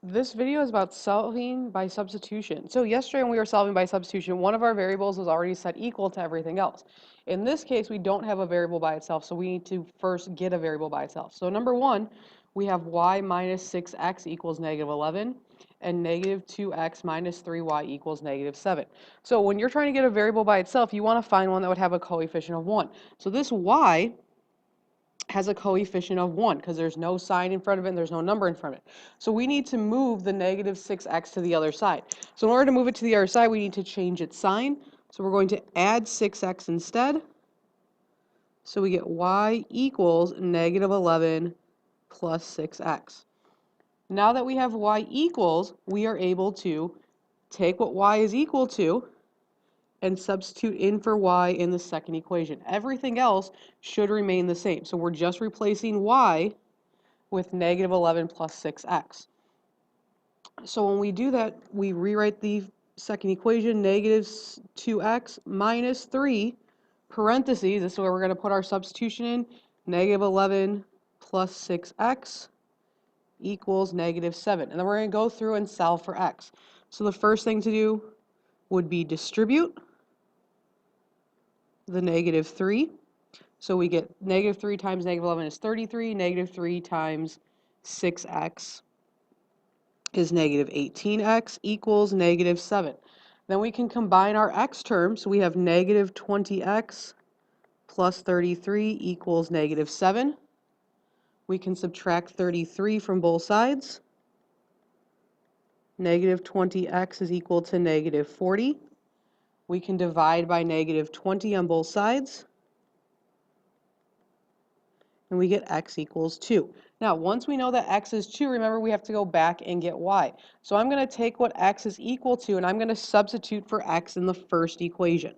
This video is about solving by substitution. So yesterday when we were solving by substitution, one of our variables was already set equal to everything else. In this case, we don't have a variable by itself, so we need to first get a variable by itself. So number one, we have y minus 6x equals negative 11, and negative 2x minus 3y equals negative 7. So when you're trying to get a variable by itself, you want to find one that would have a coefficient of 1. So this y has a coefficient of 1 because there's no sign in front of it and there's no number in front of it. So we need to move the negative 6x to the other side. So in order to move it to the other side, we need to change its sign. So we're going to add 6x instead. So we get y equals negative 11 plus 6x. Now that we have y equals, we are able to take what y is equal to and substitute in for y in the second equation. Everything else should remain the same. So we're just replacing y with negative 11 plus 6x. So when we do that, we rewrite the second equation, negative 2x minus 3, parentheses, this is where we're going to put our substitution in, negative 11 plus 6x equals negative 7. And then we're going to go through and solve for x. So the first thing to do would be distribute the negative 3. So we get negative 3 times negative 11 is 33. Negative 3 times 6x is negative 18x equals negative 7. Then we can combine our x terms. So we have negative 20x plus 33 equals negative 7. We can subtract 33 from both sides. Negative 20x is equal to negative 40. We can divide by negative 20 on both sides. And we get x equals 2. Now, once we know that x is 2, remember we have to go back and get y. So I'm going to take what x is equal to, and I'm going to substitute for x in the first equation.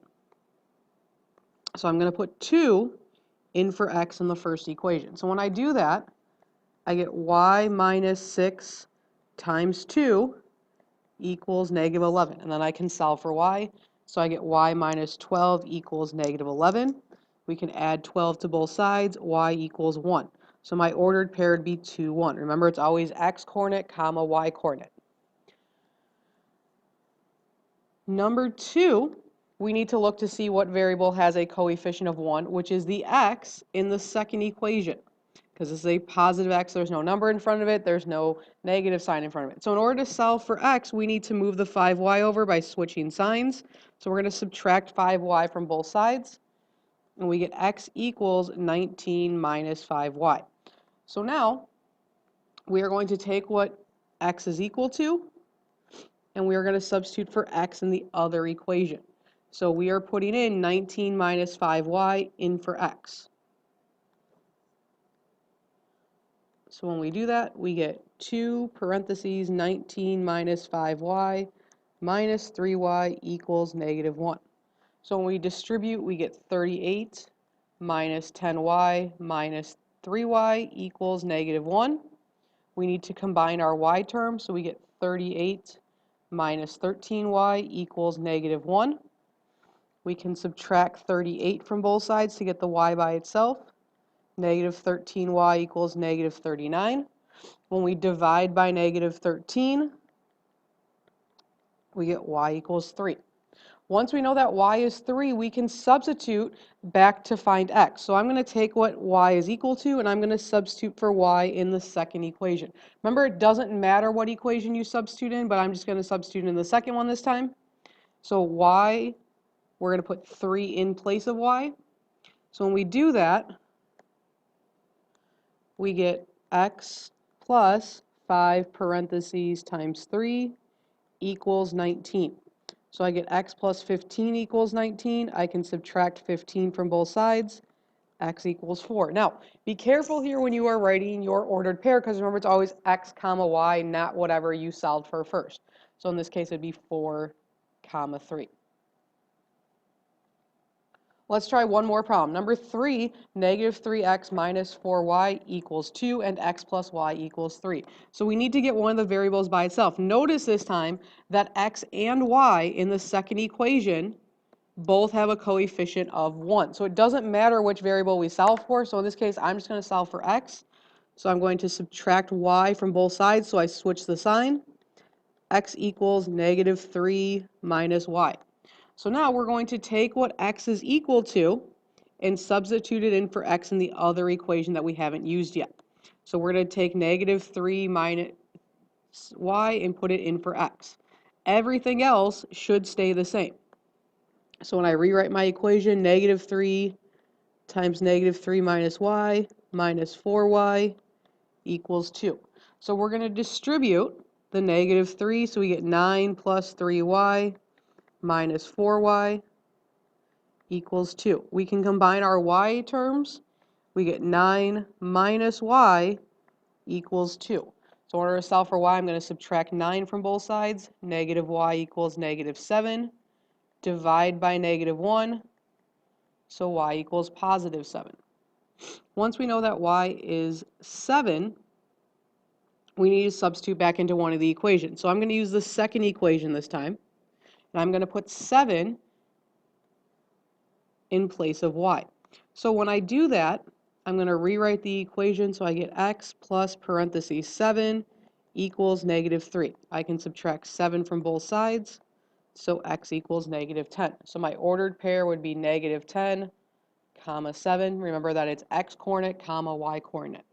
So I'm going to put 2 in for x in the first equation. So when I do that, I get y minus 6 times 2 equals negative 11. And then I can solve for y. So I get y minus 12 equals negative 11. We can add 12 to both sides, y equals 1. So my ordered pair would be 2, 1. Remember, it's always x coordinate, comma, y coordinate. Number 2, we need to look to see what variable has a coefficient of 1, which is the x in the second equation. Because this is a positive x, there's no number in front of it, there's no negative sign in front of it. So in order to solve for x, we need to move the 5y over by switching signs. So we're going to subtract 5y from both sides. And we get x equals 19 minus 5y. So now we are going to take what x is equal to, and we are going to substitute for x in the other equation. So we are putting in 19 minus 5y in for x. So when we do that, we get 2 parentheses 19 minus 5y minus 3y equals negative 1. So when we distribute, we get 38 minus 10y minus 3y equals negative 1. We need to combine our y terms, so we get 38 minus 13y equals negative 1. We can subtract 38 from both sides to get the y by itself. Negative 13y equals negative 39. When we divide by negative 13, we get y equals 3. Once we know that y is 3, we can substitute back to find x. So I'm going to take what y is equal to, and I'm going to substitute for y in the second equation. Remember, it doesn't matter what equation you substitute in, but I'm just going to substitute in the second one this time. So y, we're going to put 3 in place of y. So when we do that, we get x plus 5 parentheses times 3 equals 19. So I get x plus 15 equals 19. I can subtract 15 from both sides. X equals 4. Now, be careful here when you are writing your ordered pair, because remember, it's always x comma y, not whatever you solved for first. So in this case, it would be 4 comma 3. Let's try one more problem. Number 3, negative 3x minus 4y equals 2, and x plus y equals 3. So we need to get one of the variables by itself. Notice this time that x and y in the second equation both have a coefficient of 1. So it doesn't matter which variable we solve for. So in this case, I'm just going to solve for x. So I'm going to subtract y from both sides, so I switch the sign. X equals negative 3 minus y. So now we're going to take what x is equal to and substitute it in for x in the other equation that we haven't used yet. So we're going to take negative 3 minus y and put it in for x. Everything else should stay the same. So when I rewrite my equation, negative 3 times negative 3 minus y minus 4y equals 2. So we're going to distribute the negative 3, so we get 9 plus 3y minus 4y equals 2. We can combine our y terms. We get 9 minus y equals 2. So in order to solve for y, I'm going to subtract 9 from both sides. Negative y equals negative 7. Divide by negative 1. So y equals positive 7. Once we know that y is 7, we need to substitute back into one of the equations. So I'm going to use the second equation this time. And I'm going to put 7 in place of y. So when I do that, I'm going to rewrite the equation so I get x plus parentheses 7 equals negative 3. I can subtract 7 from both sides, so x equals negative 10. So my ordered pair would be negative 10, comma 7. Remember that it's x coordinate, comma y coordinate.